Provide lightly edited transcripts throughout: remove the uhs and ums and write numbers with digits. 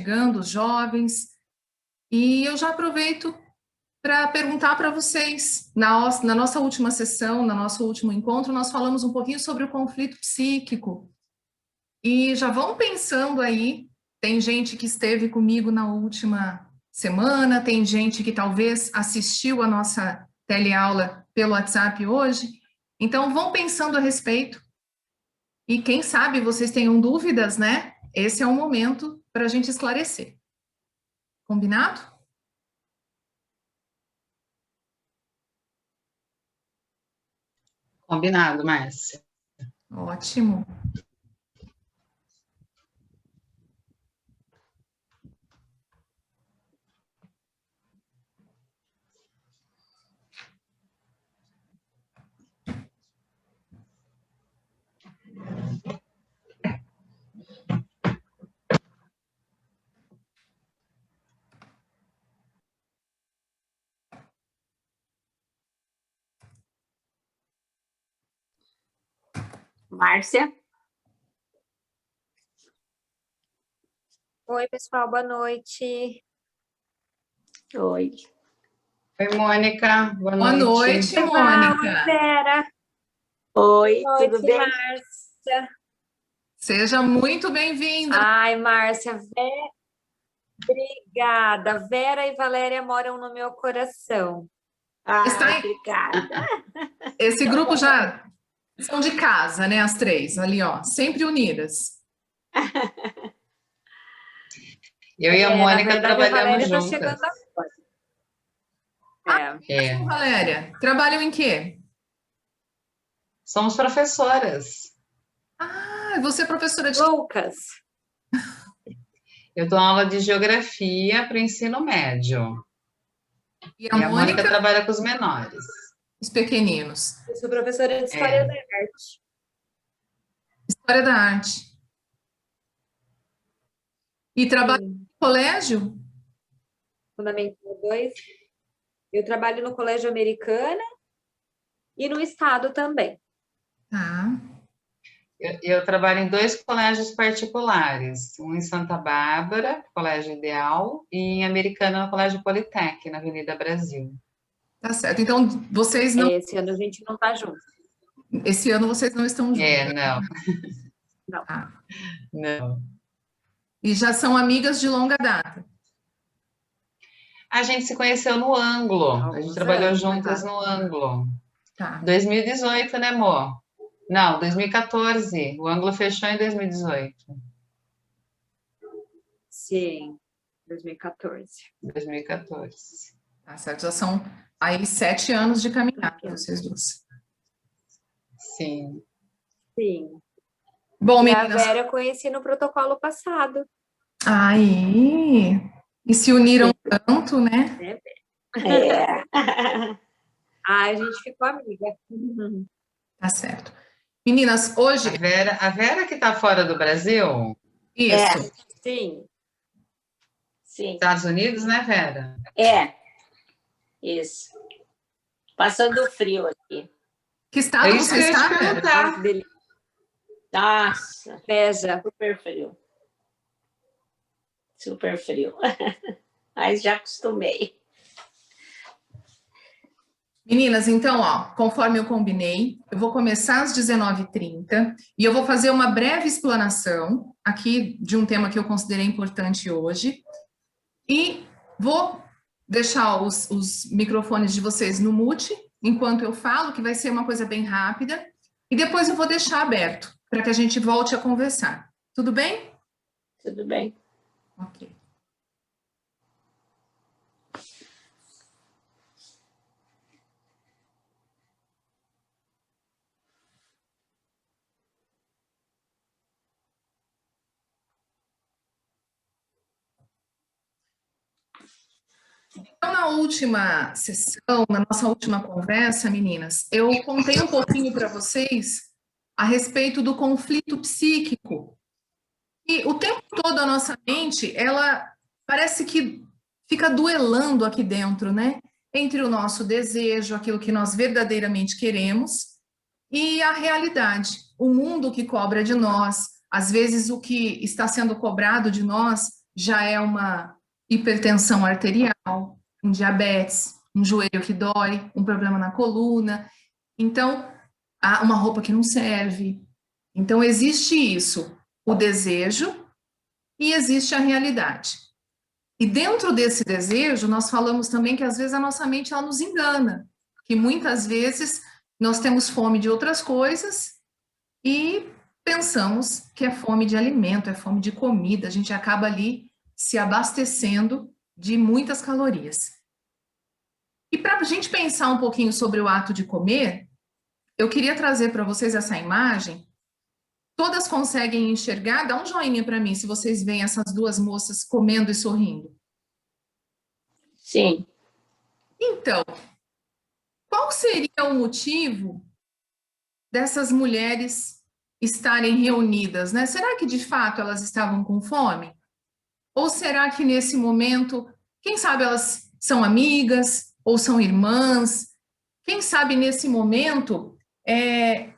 chegando, os jovens, e eu já aproveito para perguntar para vocês, na nossa última sessão, no nosso último encontro, nós falamos um pouquinho sobre o conflito psíquico, e já vão pensando aí, tem gente que esteve comigo na última semana, tem gente que talvez assistiu a nossa teleaula pelo WhatsApp hoje, então vão pensando a respeito, e quem sabe vocês tenham dúvidas, né? Esse é o momento para a gente esclarecer. Combinado? Combinado, Márcia. Ótimo. Márcia? Oi, pessoal, boa noite. Oi. Oi, Mônica. Boa Boa noite, Oi, Mônica. Vera. Oi, Boa noite, tudo bem? Márcia. Seja muito bem-vinda. Ai, Márcia, obrigada. Vera e Valéria moram no meu coração. Obrigada. Esse grupo já são de casa, né? As três, ali, ó, sempre unidas. Eu e a Mônica na verdade, trabalhamos a Valéria tá juntas. chegando agora. É. Valéria, trabalham em quê? Somos professoras. Ah, você é professora de... Lucas. Eu dou aula de geografia para o ensino médio. E E a Mônica trabalha com os menores. Os pequeninos. Eu sou professora de História da Arte. História da arte. E trabalha no colégio? Fundamental 2. Eu trabalho no Colégio Americana e no Estado também. Tá. Eu trabalho em 2 colégios particulares. Um em Santa Bárbara, Colégio Ideal, e em Americana, no Colégio Politec, na Avenida Brasil. Tá certo. Então, vocês não... Esse ano a gente não tá junto. Esse ano vocês não estão juntos. Não. Não. Tá. Não. E já são amigas de longa data. A gente se conheceu no Ângulo. A gente trabalhou juntas tá. no Ângulo. Tá. 2018, né, amor? Não, 2014. O Ângulo fechou em 2018. Sim, 2014. 2014. Tá certo. Já são aí 7 anos de caminhada, vocês duas. Sim. Sim. Bom, E a meninas... Vera eu conheci no protocolo passado. Aí... E se uniram tanto, né? É. Ai, a gente ficou amiga. Tá certo. Meninas, hoje... A Vera que está fora do Brasil? Isso. Sim. Sim. Estados Unidos, né, Vera? Isso. Passando frio aqui. Que estado É isso você que eu ia te está, Vera? perguntar. Que delícia. Nossa, Veja. super frio. Super frio. Mas já acostumei. Meninas, então, ó, conforme eu combinei, eu vou começar às 19h30 e eu vou fazer uma breve explanação aqui de um tema que eu considerei importante hoje e vou deixar os microfones de vocês no mute enquanto eu falo, que vai ser uma coisa bem rápida, e depois eu vou deixar aberto para que a gente volte a conversar. Tudo bem? Tudo bem. Ok. Então, na última sessão, na nossa última conversa, meninas, eu contei um pouquinho para vocês a respeito do conflito psíquico. E o tempo todo a nossa mente, ela parece que fica duelando aqui dentro, né? Entre o nosso desejo, aquilo que nós verdadeiramente queremos, e a realidade, o mundo que cobra de nós, às vezes o que está sendo cobrado de nós já é uma hipertensão arterial, um diabetes, um joelho que dói, um problema na coluna. Então, uma roupa que não serve. Então, existe isso, o desejo, e existe a realidade. E dentro desse desejo, nós falamos também que às vezes a nossa mente ela nos engana, que muitas vezes nós temos fome de outras coisas e pensamos que é fome de alimento, é fome de comida, a gente acaba ali se abastecendo de muitas calorias. E para a gente pensar um pouquinho sobre o ato de comer, eu queria trazer para vocês essa imagem. Todas conseguem enxergar? Dá um joinha para mim se vocês veem essas duas moças comendo e sorrindo. Sim. Então, qual seria o motivo dessas mulheres estarem reunidas, né? Será que de fato elas estavam com fome? Ou será que nesse momento, quem sabe elas são amigas ou são irmãs? Quem sabe nesse momento é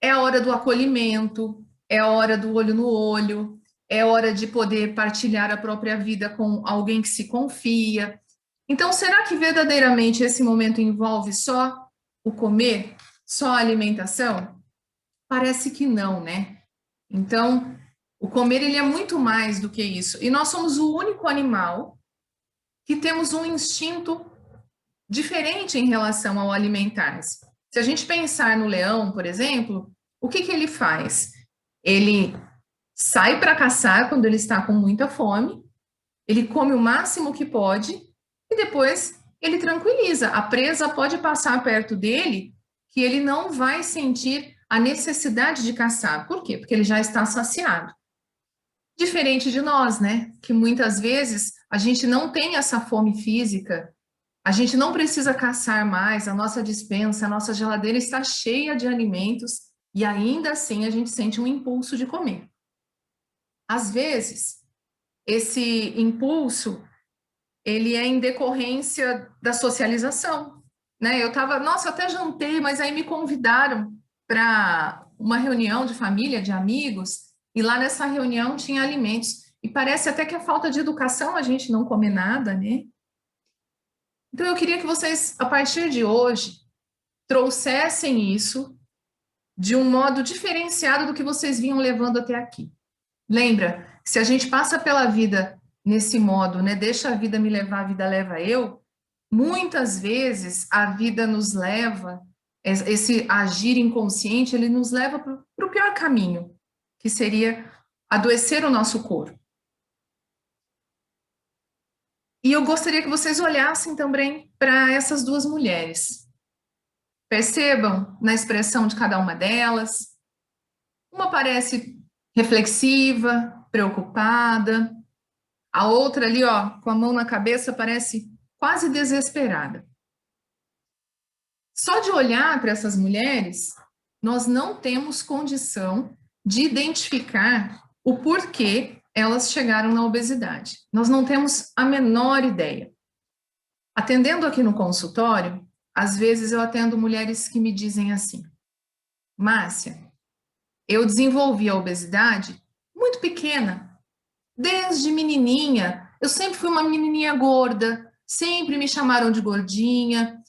a hora do acolhimento, é a hora do olho no olho, é hora de poder partilhar a própria vida com alguém que se confia. Então, será que verdadeiramente esse momento envolve só o comer, só a alimentação? Parece que não, né? Então, o comer ele é muito mais do que isso. E nós somos o único animal que temos um instinto diferente em relação ao alimentar-se. Se a gente pensar no leão, por exemplo, o que ele faz? Ele sai para caçar quando ele está com muita fome, ele come o máximo que pode e depois ele tranquiliza. A presa pode passar perto dele que ele não vai sentir a necessidade de caçar. Por quê? Porque ele já está saciado. Diferente de nós, né? Que muitas vezes a gente não tem essa fome física, a gente não precisa caçar mais, a nossa despensa, a nossa geladeira está cheia de alimentos e ainda assim a gente sente um impulso de comer. Às vezes, esse impulso, ele é em decorrência da socialização, né? Eu até jantei, mas aí me convidaram para uma reunião de família, de amigos, e lá nessa reunião tinha alimentos. E parece até que a falta de educação a gente não come nada, né? Então, eu queria que vocês, a partir de hoje, trouxessem isso de um modo diferenciado do que vocês vinham levando até aqui. Lembra, se a gente passa pela vida nesse modo, né? Deixa a vida me levar, a vida leva eu, muitas vezes a vida nos leva, esse agir inconsciente, ele nos leva para o pior caminho, que seria adoecer o nosso corpo. E eu gostaria que vocês olhassem também para essas duas mulheres. Percebam na expressão de cada uma delas. Uma parece reflexiva, preocupada. A outra ali, ó, com a mão na cabeça, parece quase desesperada. Só de olhar para essas mulheres, nós não temos condição de identificar o porquê elas chegaram na obesidade. Nós não temos a menor ideia. Atendendo aqui no consultório, às vezes eu atendo mulheres que me dizem assim: Márcia, eu desenvolvi a obesidade muito pequena. Desde menininha, eu sempre fui uma menininha gorda, sempre me chamaram de gordinha,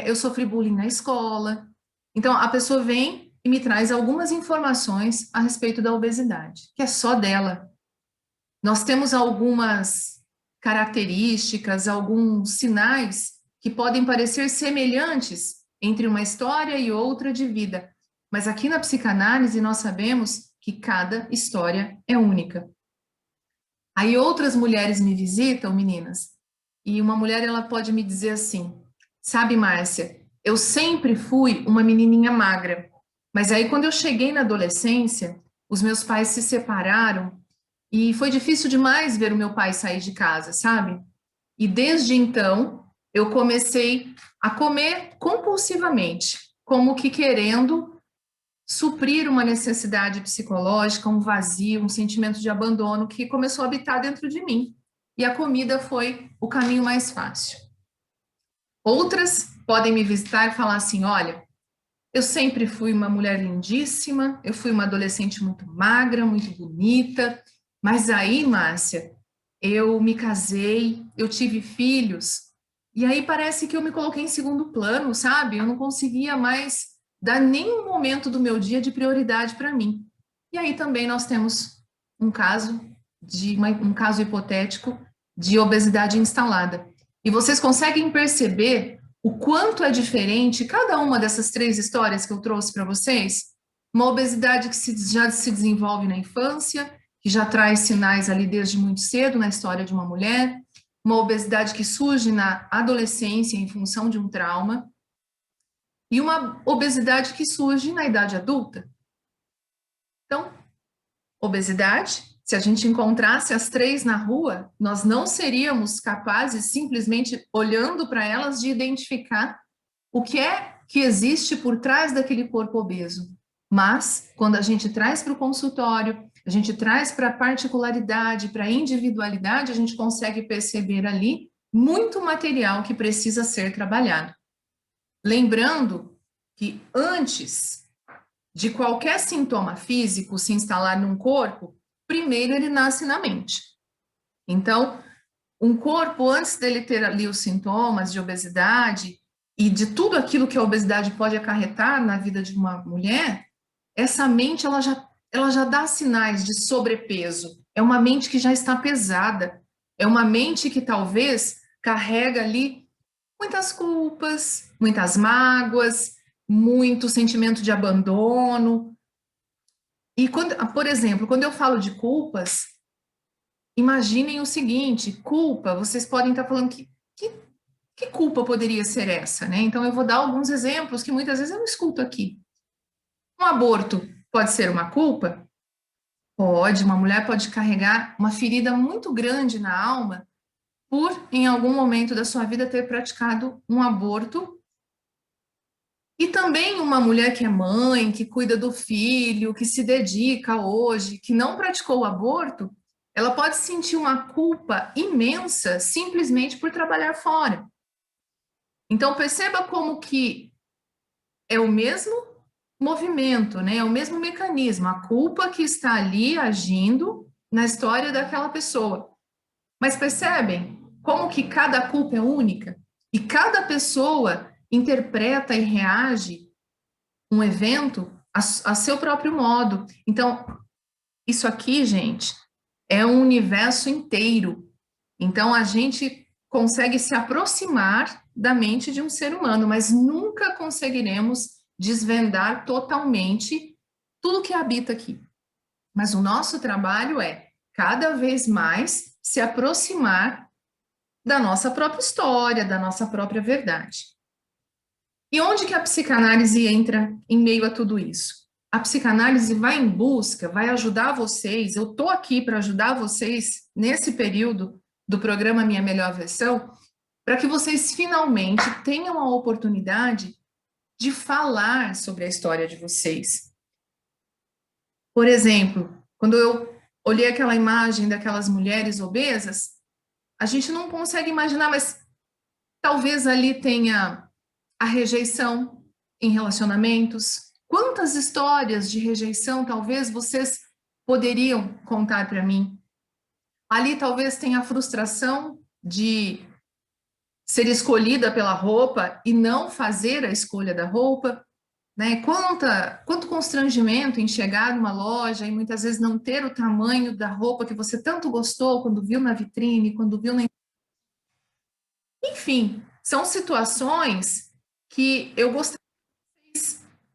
eu sofri bullying na escola. Então, a pessoa vem e me traz algumas informações a respeito da obesidade, que é só dela. Nós temos algumas características, alguns sinais que podem parecer semelhantes entre uma história e outra de vida, mas aqui na psicanálise nós sabemos que cada história é única. Aí outras mulheres me visitam, meninas, e uma mulher ela pode me dizer assim: sabe, Márcia, eu sempre fui uma menininha magra, mas aí quando eu cheguei na adolescência, os meus pais se separaram e foi difícil demais ver o meu pai sair de casa, sabe? E desde então, eu comecei a comer compulsivamente, como que querendo suprir uma necessidade psicológica, um vazio, um sentimento de abandono que começou a habitar dentro de mim. E a comida foi o caminho mais fácil. Outras podem me visitar e falar assim: olha, eu sempre fui uma mulher lindíssima, eu fui uma adolescente muito magra, muito bonita, Mas aí, Márcia, eu me casei, eu tive filhos, e aí parece que eu me coloquei em segundo plano, sabe? Eu não conseguia mais dar nenhum momento do meu dia de prioridade para mim. E aí também nós temos um caso um caso hipotético de obesidade instalada. E vocês conseguem perceber o quanto é diferente cada uma dessas 3 histórias que eu trouxe para vocês? Uma obesidade que já se desenvolve na infância, que já traz sinais ali desde muito cedo na história de uma mulher, uma obesidade que surge na adolescência em função de um trauma, e uma obesidade que surge na idade adulta. Então, obesidade, se a gente encontrasse as 3 na rua, nós não seríamos capazes, simplesmente olhando para elas, de identificar o que é que existe por trás daquele corpo obeso. Mas, quando a gente traz para o consultório, a gente traz para a particularidade, para a individualidade, a gente consegue perceber ali muito material que precisa ser trabalhado. Lembrando que antes de qualquer sintoma físico se instalar num corpo, primeiro ele nasce na mente. Então, um corpo, antes dele ter ali os sintomas de obesidade e de tudo aquilo que a obesidade pode acarretar na vida de uma mulher, essa mente ela já dá sinais de sobrepeso. É uma mente que já está pesada. É uma mente que talvez carrega ali muitas culpas, muitas mágoas, muito sentimento de abandono. E, por exemplo, quando eu falo de culpas, imaginem o seguinte: culpa, vocês podem estar falando que culpa poderia ser essa, né? Então, eu vou dar alguns exemplos que muitas vezes eu não escuto aqui. Um aborto pode ser uma culpa? Pode, uma mulher pode carregar uma ferida muito grande na alma por, em algum momento da sua vida, ter praticado um aborto. E também uma mulher que é mãe, que cuida do filho, que se dedica hoje, que não praticou o aborto, ela pode sentir uma culpa imensa simplesmente por trabalhar fora. Então, perceba como que é o mesmo movimento, né? É o mesmo mecanismo, a culpa que está ali agindo na história daquela pessoa. Mas percebem como que cada culpa é única? E cada pessoa interpreta e reage um evento a seu próprio modo. Então, isso aqui, gente, é um universo inteiro. Então, a gente consegue se aproximar da mente de um ser humano, mas nunca conseguiremos desvendar totalmente tudo que habita aqui. Mas o nosso trabalho é, cada vez mais, se aproximar da nossa própria história, da nossa própria verdade. E onde que a psicanálise entra em meio a tudo isso? A psicanálise vai em busca, vai ajudar vocês, eu estou aqui para ajudar vocês nesse período do programa Minha Melhor Versão, para que vocês finalmente tenham a oportunidade de falar sobre a história de vocês. Por exemplo, quando eu olhei aquela imagem daquelas mulheres obesas, a gente não consegue imaginar, mas talvez ali tenha a rejeição em relacionamentos. Quantas histórias de rejeição talvez vocês poderiam contar para mim? Ali talvez tenha a frustração de ser escolhida pela roupa e não fazer a escolha da roupa, né? Quanto constrangimento em chegar numa loja e muitas vezes não ter o tamanho da roupa que você tanto gostou quando viu na vitrine, quando viu na... Enfim, são situações que eu gostaria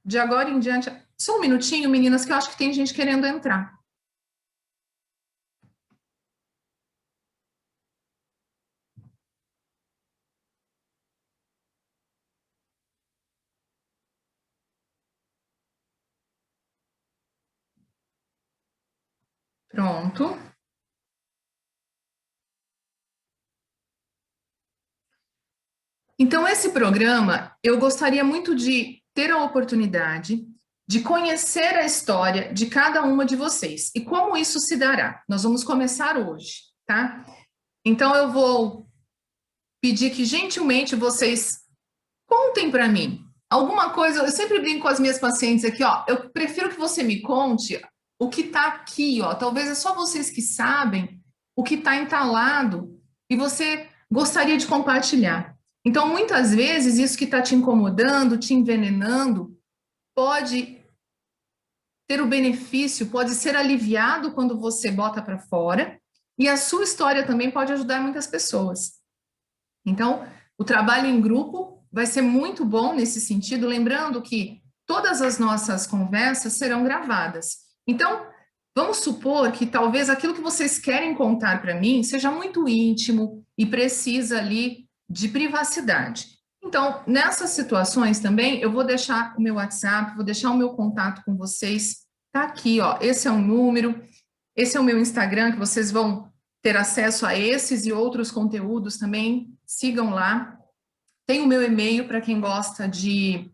de agora em diante... Só um minutinho, meninas, que eu acho que tem gente querendo entrar. Pronto. Então, esse programa, eu gostaria muito de ter a oportunidade de conhecer a história de cada uma de vocês. E como isso se dará? Nós vamos começar hoje, tá? Então, eu vou pedir que, gentilmente, vocês contem para mim alguma coisa. Eu sempre brinco com as minhas pacientes aqui, ó. Eu prefiro que você me conte o que está aqui, ó. Talvez é só vocês que sabem o que está entalado e você gostaria de compartilhar. Então, muitas vezes, isso que está te incomodando, te envenenando, pode ter o benefício, pode ser aliviado quando você bota para fora, e a sua história também pode ajudar muitas pessoas. Então, o trabalho em grupo vai ser muito bom nesse sentido, lembrando que todas as nossas conversas serão gravadas. Então, vamos supor que talvez aquilo que vocês querem contar para mim seja muito íntimo e precisa ali de privacidade. Então, nessas situações também, eu vou deixar o meu WhatsApp, vou deixar o meu contato com vocês. Tá aqui, ó. Esse é o número, esse é o meu Instagram, que vocês vão ter acesso a esses e outros conteúdos também. Sigam lá. Tem o meu e-mail para quem gosta de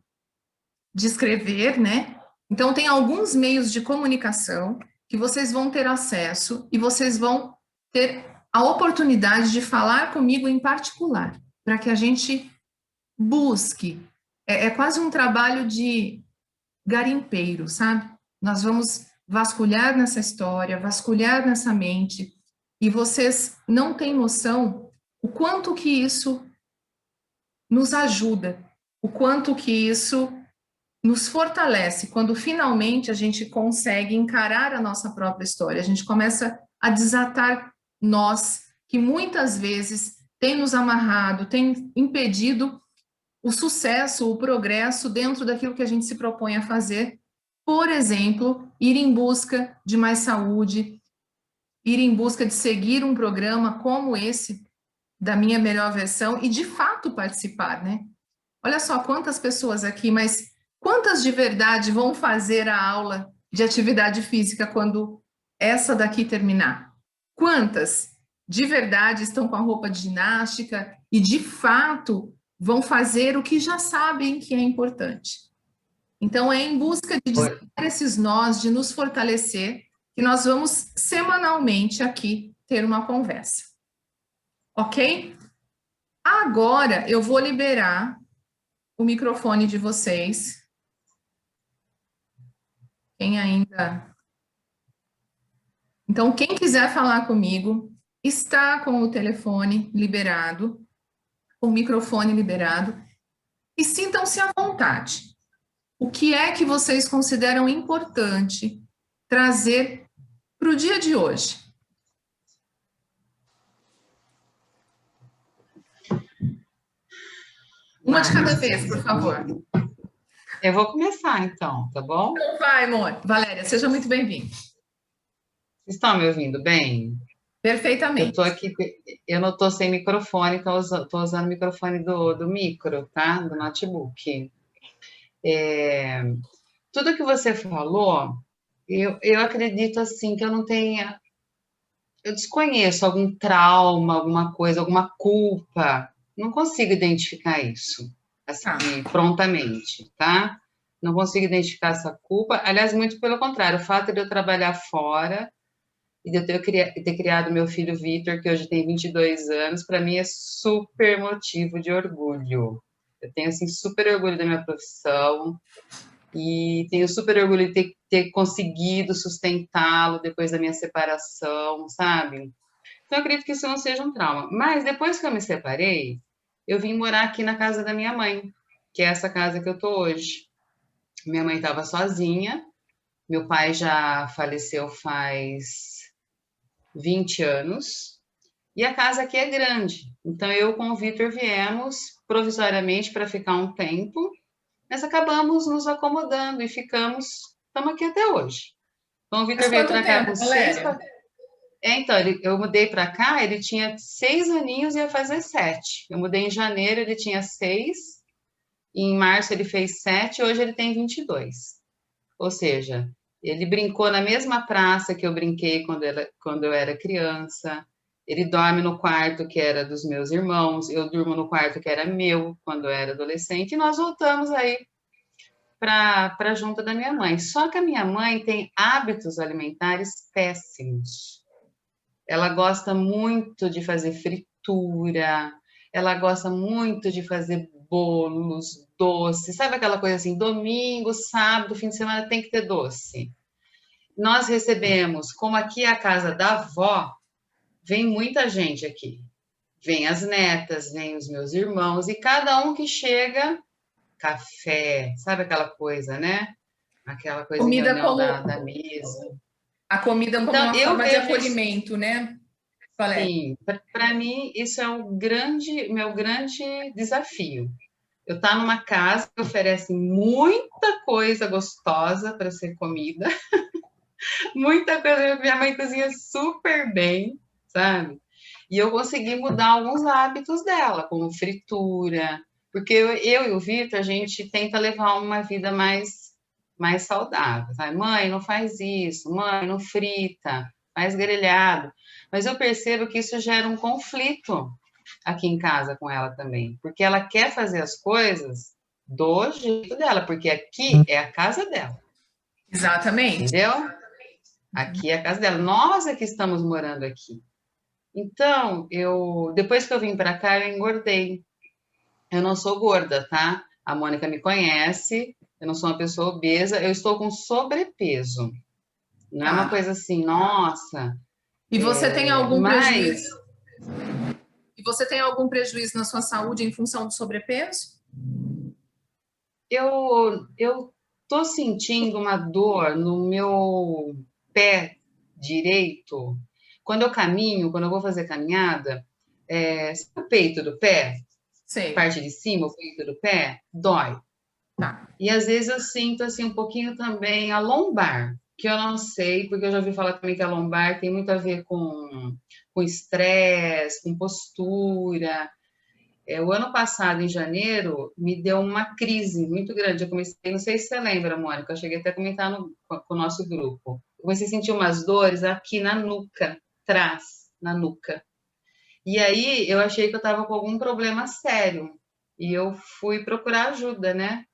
escrever, né? Então, tem alguns meios de comunicação que vocês vão ter acesso e vocês vão ter a oportunidade de falar comigo em particular, para que a gente busque. É quase um trabalho de garimpeiro, sabe? Nós vamos vasculhar nessa história, vasculhar nessa mente, e vocês não têm noção o quanto que isso nos ajuda, o quanto que isso nos fortalece quando finalmente a gente consegue encarar a nossa própria história. A gente começa a desatar nós, que muitas vezes tem nos amarrado, tem impedido o sucesso, o progresso dentro daquilo que a gente se propõe a fazer. Por exemplo, ir em busca de mais saúde, ir em busca de seguir um programa como esse, da minha melhor versão, e de fato participar, né? Olha só quantas pessoas aqui, mas quantas de verdade vão fazer a aula de atividade física quando essa daqui terminar? Quantas de verdade estão com a roupa de ginástica e de fato vão fazer o que já sabem que é importante? Então, é em busca de desatar esses nós, de nos fortalecer, que nós vamos semanalmente aqui ter uma conversa. Ok? Agora, eu vou liberar o microfone de vocês. Quem ainda... Então, quem quiser falar comigo, está com o telefone liberado, o microfone liberado, e sintam-se à vontade. O que é que vocês consideram importante trazer para o dia de hoje? Uma de cada vez, por favor. Eu vou começar, então, tá bom? Então vai, amor. Valéria, seja muito bem-vinda. Estão me ouvindo bem? Perfeitamente. Eu estou aqui, eu não estou sem microfone, estou usando o microfone do micro, tá? Do notebook. Tudo que você falou, eu acredito, assim, que eu não tenha... Eu desconheço algum trauma, alguma coisa, alguma culpa. Não consigo identificar isso, assim, prontamente, tá? Não consigo identificar essa culpa. Aliás, muito pelo contrário, o fato de eu trabalhar fora e de eu ter criado meu filho Vitor, que hoje tem 22 anos, para mim é super motivo de orgulho. Eu tenho, assim, super orgulho da minha profissão e tenho super orgulho de ter conseguido sustentá-lo depois da minha separação, sabe? Então, eu acredito que isso não seja um trauma. Mas, depois que eu me separei, eu vim morar aqui na casa da minha mãe, que é essa casa que eu tô hoje. Minha mãe estava sozinha, meu pai já faleceu faz 20 anos, e a casa aqui é grande. Então, eu com o Vitor viemos provisoriamente para ficar um tempo, mas acabamos nos acomodando e estamos aqui até hoje. Então, o Vitor veio para cá com 6... então, eu mudei para cá, ele tinha 6 aninhos e ia fazer 7. Eu mudei em janeiro, ele tinha 6, e em março ele fez 7, hoje ele tem 22. Ou seja, ele brincou na mesma praça que eu brinquei quando eu era criança, ele dorme no quarto que era dos meus irmãos, eu durmo no quarto que era meu quando eu era adolescente, e nós voltamos aí para junto da minha mãe. Só que a minha mãe tem hábitos alimentares péssimos. Ela gosta muito de fazer fritura, ela gosta muito de fazer bolos, doces, sabe aquela coisa assim, domingo, sábado, fim de semana tem que ter doce. nós recebemos, como aqui é a casa da avó, vem muita gente aqui. Vem as netas, vem os meus irmãos, e cada um que chega, café, sabe aquela coisa, né? Aquela coisa em Comida reunião como da mesa. a comida como Então, uma eu forma de vejo isso, acolhimento, né, Valéria? sim, para mim, isso é meu grande desafio. Eu estar numa casa que oferece muita coisa gostosa para ser comida, muita coisa, minha mãe cozinha super bem, sabe? E eu consegui mudar alguns hábitos dela, como fritura, porque eu e o Vitor, a gente tenta levar uma vida mais saudável, sabe? Mãe, não faz isso, mãe, não frita, faz grelhado. Mas eu percebo que isso gera um conflito aqui em casa com ela também, porque ela quer fazer as coisas do jeito dela, porque aqui é a casa dela, Exatamente. entendeu? Aqui é a casa dela. Nós é que estamos morando aqui. Então, depois que eu vim para cá, eu engordei. Eu não sou gorda, tá? A Mônica me conhece, eu não sou uma pessoa obesa, eu estou com sobrepeso. Não é uma Tá. coisa assim, nossa, E você tem algum mas prejuízo? E você tem algum prejuízo na sua saúde em função do sobrepeso? eu tô sentindo uma dor no meu pé direito. Quando eu caminho, quando eu vou fazer caminhada, sabe o peito do pé, Sei. parte de cima, o peito do pé, dói. Tá. E às vezes eu sinto assim um pouquinho também a lombar, que eu não sei, porque eu já ouvi falar também que a lombar tem muito a ver com estresse, com postura. O ano passado, em janeiro, me deu uma crise muito grande. Eu comecei, não sei se você lembra, Mônica, eu cheguei até a comentar com o nosso grupo. Eu comecei a sentir umas dores aqui na nuca, atrás, na nuca. E aí eu achei que eu estava com algum problema sério. E eu fui procurar ajuda, né?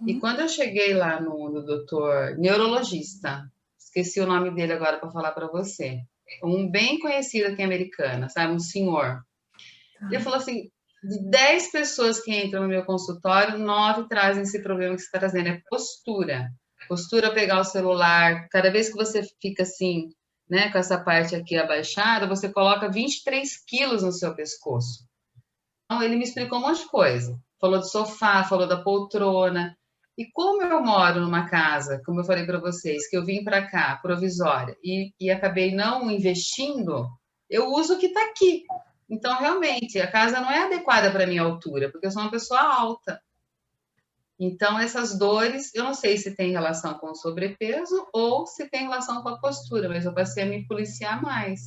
E quando eu cheguei lá no doutor neurologista, esqueci o nome dele agora para falar para você, um bem conhecido aqui em Americana, sabe? Um senhor. Ele falou assim: de 10 pessoas que entram no meu consultório, 9 trazem esse problema que você está trazendo, é postura. Postura, pegar o celular, cada vez que você fica assim, né, com essa parte aqui abaixada, você coloca 23 quilos no seu pescoço. Então, ele me explicou um monte de coisa. Falou do sofá, falou da poltrona. E como eu moro numa casa, como eu falei para vocês, que eu vim para cá, provisória, e acabei não investindo, eu uso o que está aqui. Então, realmente, a casa não é adequada para a minha altura, porque eu sou uma pessoa alta. Então, essas dores, eu não sei se tem relação com o sobrepeso ou se tem relação com a postura, mas eu passei a me policiar mais.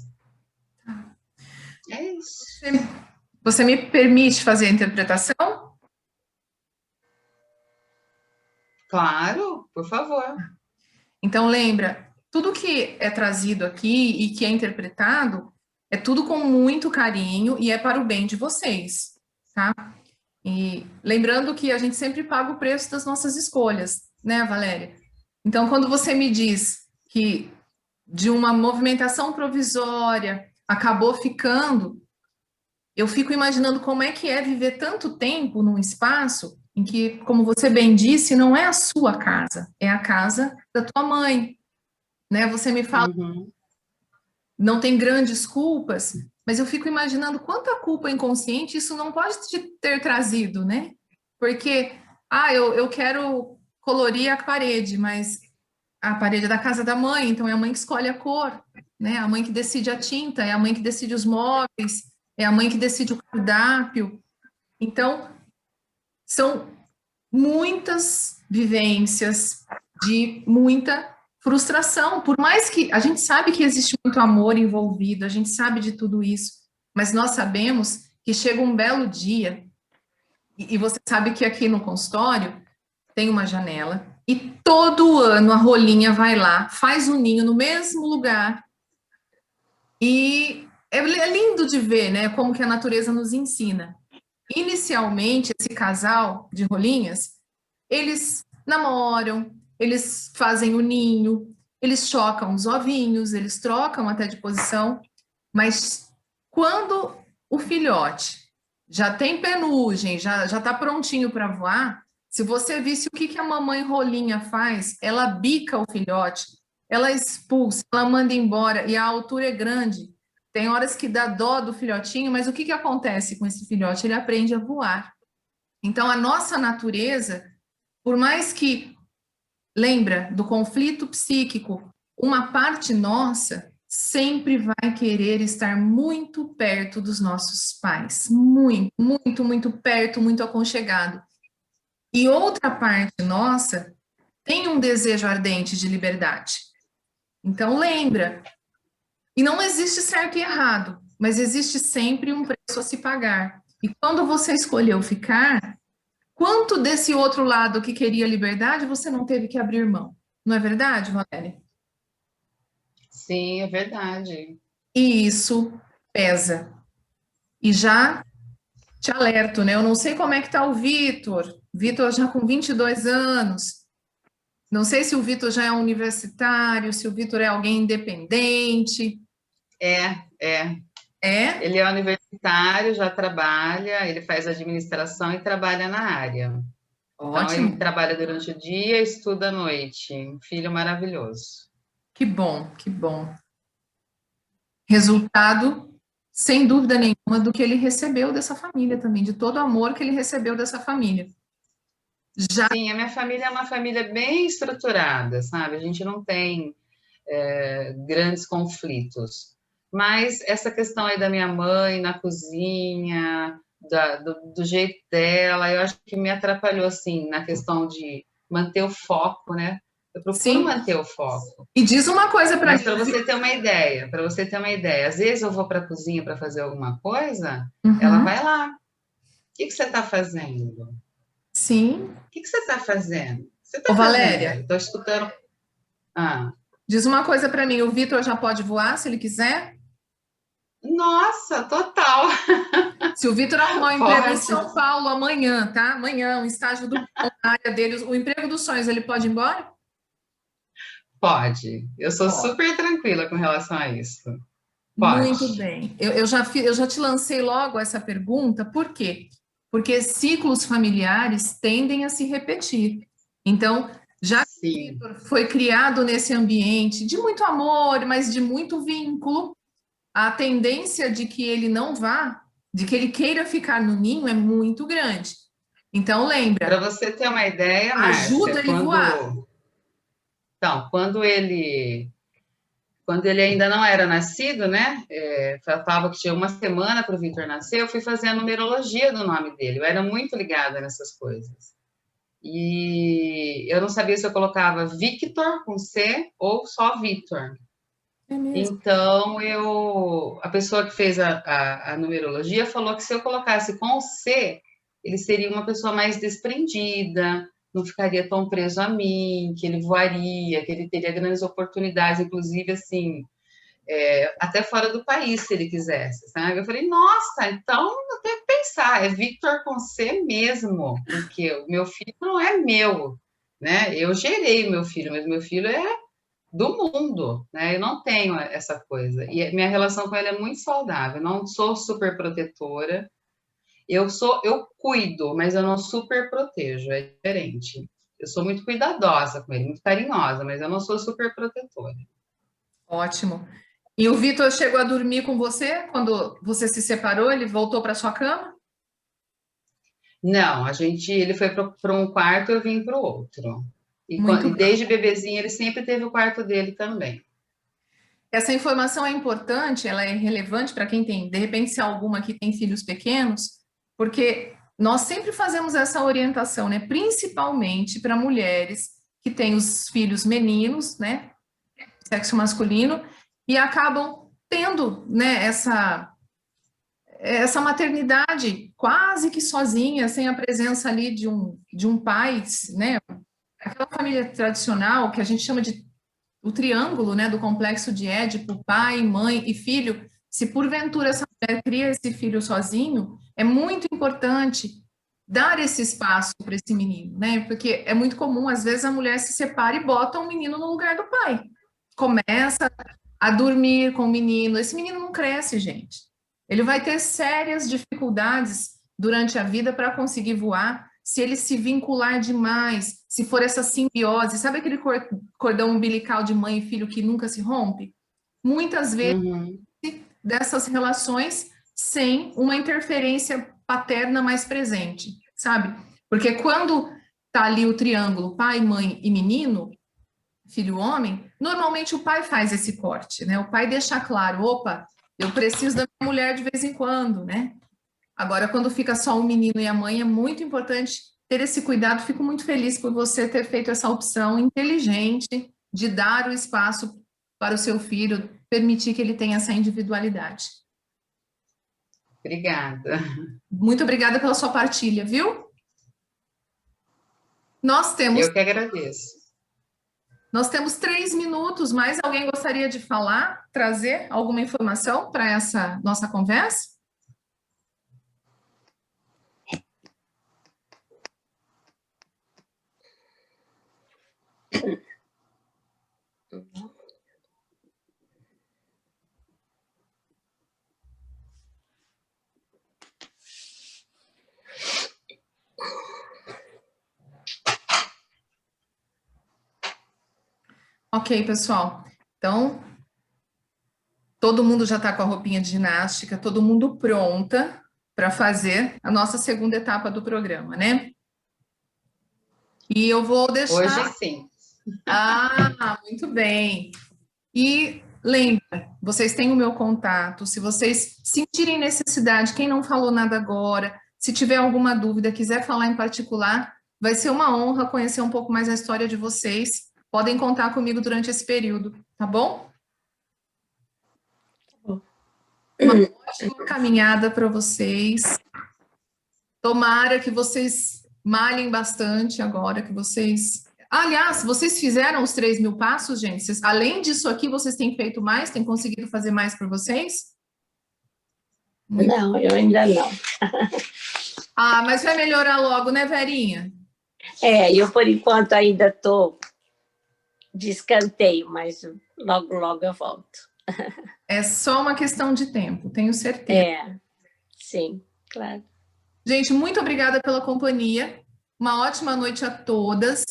É isso. Você me permite fazer a interpretação? Claro, por favor. Então, lembra, tudo que é trazido aqui e que é interpretado é tudo com muito carinho e é para o bem de vocês, tá? E lembrando que a gente sempre paga o preço das nossas escolhas, né, Valéria? Então, quando você me diz que de uma movimentação provisória acabou ficando, eu fico imaginando como é que é viver tanto tempo num espaço em que, como você bem disse, não é a sua casa, é a casa da tua mãe, né? Você me fala, não tem grandes culpas, mas eu fico imaginando quanta culpa inconsciente isso não pode te ter trazido, né? Porque, eu quero colorir a parede, mas a parede é da casa da mãe, então é a mãe que escolhe a cor, né? A mãe que decide a tinta, é a mãe que decide os móveis, é a mãe que decide o cardápio. Então, são muitas vivências de muita frustração, por mais que a gente sabe que existe muito amor envolvido, a gente sabe de tudo isso, mas nós sabemos que chega um belo dia, e você sabe que aqui no consultório tem uma janela, e todo ano a rolinha vai lá, faz um ninho no mesmo lugar, e é lindo de ver, né, como que a natureza nos ensina. Inicialmente, esse casal de rolinhas, eles namoram, eles fazem o ninho, eles chocam os ovinhos, eles trocam até de posição, mas quando o filhote já tem penugem, já está prontinho para voar, se você visse o que a mamãe rolinha faz, ela bica o filhote ela expulsa, ela manda embora, e a altura é grande. Tem horas que dá dó do filhotinho, mas o que que acontece com esse filhote? Ele aprende a voar. Então, a nossa natureza, por mais que, lembra do conflito psíquico, uma parte nossa sempre vai querer estar muito perto dos nossos pais. Muito, muito, muito perto, muito aconchegado. E outra parte nossa tem um desejo ardente de liberdade. Então, lembra, e não existe certo e errado, mas existe sempre um preço a se pagar. E quando você escolheu ficar, quanto desse outro lado que queria liberdade você não teve que abrir mão? Não é verdade, Valéria? Sim, é verdade. E isso pesa. E já te alerto, né? Eu não sei como é que tá o Vitor. Vitor já com 22 anos. Não sei se o Vitor já é universitário, se o Vitor é alguém independente. É. É? Ele é universitário, já trabalha, ele faz administração e trabalha na área. Então, ele Ótimo. trabalha durante o dia, estuda à noite. Um filho maravilhoso. Que bom, que bom. Resultado, sem dúvida nenhuma, do que ele recebeu dessa família também, de todo o amor que ele recebeu dessa família. Já Sim, a minha família é uma família bem estruturada, sabe? A gente não tem grandes conflitos. Mas essa questão aí da minha mãe na cozinha, do jeito dela, eu acho que me atrapalhou, assim, na questão de manter o foco, né? Eu procuro sim. manter o foco. E diz uma coisa para Mas mim. para você ter uma ideia, às vezes eu vou para a cozinha para fazer alguma coisa, ela Uhum, vai lá. O que você está fazendo? O sim. que você está fazendo? O que você Ô, está fazendo aí? Valéria, Estou escutando. Ah, diz uma coisa para mim. O Vitor já pode voar se ele quiser? nossa, total. Se o Vitor arrumar um emprego em Pode, São Paulo amanhã, tá? Amanhã, um estágio do bom na área dele, o emprego dos sonhos, ele pode ir embora? pode. Eu sou Pode. super tranquila com relação a isso. Muito Pode. bem. Eu já te lancei logo essa pergunta, por quê? Porque ciclos familiares tendem a se repetir. Então, já que o Sim. Vitor foi criado nesse ambiente de muito amor, mas de muito vínculo, a tendência de que ele não vá, de que ele queira ficar no ninho é muito grande. Então, Para lembra, você ter uma ideia, ajuda Márcia, ele a voar. quando ele ainda não era nascido, né? Faltava que tinha uma semana para o Vitor nascer, eu fui fazer a numerologia do nome dele. Eu era muito ligada nessas coisas. E eu não sabia se eu colocava Victor com C ou só Vitor. É mesmo. Então, a pessoa que fez a numerologia falou que se eu colocasse com C, ele seria uma pessoa mais desprendida, não ficaria tão preso a mim, que ele voaria, que ele teria grandes oportunidades, inclusive, assim, até fora do país, se ele quisesse, sabe? Eu falei, nossa, então eu tenho que pensar, é Victor com C mesmo, porque o meu filho não é meu, né? Eu gerei o meu filho, mas meu filho é do mundo, né? Eu não tenho essa coisa. E minha relação com ele é muito saudável. Eu não sou super protetora. Eu cuido, mas eu não super protejo. É diferente. Eu sou muito cuidadosa com ele, muito carinhosa, mas eu não sou super protetora. Ótimo. E o Vitor chegou a dormir com você quando você se separou? Ele voltou para sua cama? Não, ele foi para um quarto, eu vim para o outro. Muito E bem. desde bebezinho ele sempre teve o quarto dele também. Essa informação é importante, ela é relevante para quem tem, de repente, se alguma que tem filhos pequenos, porque nós sempre fazemos essa orientação, né? Principalmente para mulheres que têm os filhos meninos, né? Sexo masculino, e acabam tendo, né, essa maternidade quase que sozinha, sem a presença ali de um pai, né? Aquela família tradicional que a gente chama de o triângulo, né, do complexo de Édipo, pai, mãe e filho. Se porventura essa mulher cria esse filho sozinho, é muito importante dar esse espaço para esse menino, né? Porque é muito comum, às vezes, a mulher se separa e bota o menino no lugar do pai. Começa a dormir com o menino. Esse menino não cresce, gente. Ele vai ter sérias dificuldades durante a vida para conseguir voar se ele se vincular demais, se for essa simbiose, sabe aquele cordão umbilical de mãe e filho que nunca se rompe? Muitas vezes dessas relações sem uma interferência paterna mais presente, sabe? Porque quando tá ali o triângulo pai, mãe e menino, filho homem, normalmente o pai faz esse corte, né? O pai deixa claro, opa, eu preciso da minha mulher de vez em quando, né? Agora, quando fica só o menino e a mãe, é muito importante ter esse cuidado. Fico muito feliz por você ter feito essa opção inteligente de dar o espaço para o seu filho, permitir que ele tenha essa individualidade. Obrigada. Muito obrigada pela sua partilha, viu? Eu que agradeço. Nós temos 3 minutos. Mais alguém gostaria de falar, trazer alguma informação para essa nossa conversa? Ok, pessoal. Então, todo mundo já está com a roupinha de ginástica, todo mundo pronta para fazer a nossa segunda etapa do programa, né? E eu vou deixar... Hoje sim. Ah, muito bem. E lembra, vocês têm o meu contato, se vocês sentirem necessidade, quem não falou nada agora, se tiver alguma dúvida, quiser falar em particular, vai ser uma honra conhecer um pouco mais a história de vocês. Podem contar comigo durante esse período, tá bom? Uma ótima caminhada para vocês. Tomara que vocês malhem bastante agora, que vocês... Aliás, vocês fizeram os 3.000 passos, gente? Além disso aqui, vocês têm feito mais? Têm conseguido fazer mais por vocês? Não, eu ainda não. Ah, mas vai melhorar logo, né, Verinha? Eu por enquanto ainda estou de escanteio, mas logo, logo eu volto. É só uma questão de tempo, tenho certeza. Sim, claro. Gente, muito obrigada pela companhia. Uma ótima noite a todas.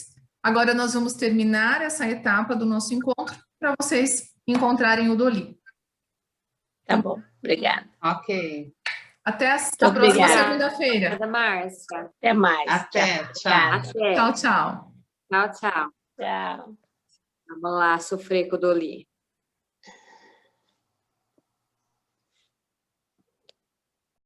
Agora nós vamos terminar essa etapa do nosso encontro para vocês encontrarem o Doli. Tá bom, obrigada. Ok. Até a próxima segunda-feira. Obrigada, Márcia. Até mais. Até, tchau. Até. Tchau, tchau. Tchau, tchau. Tchau. Vamos lá sofrer com o Doli.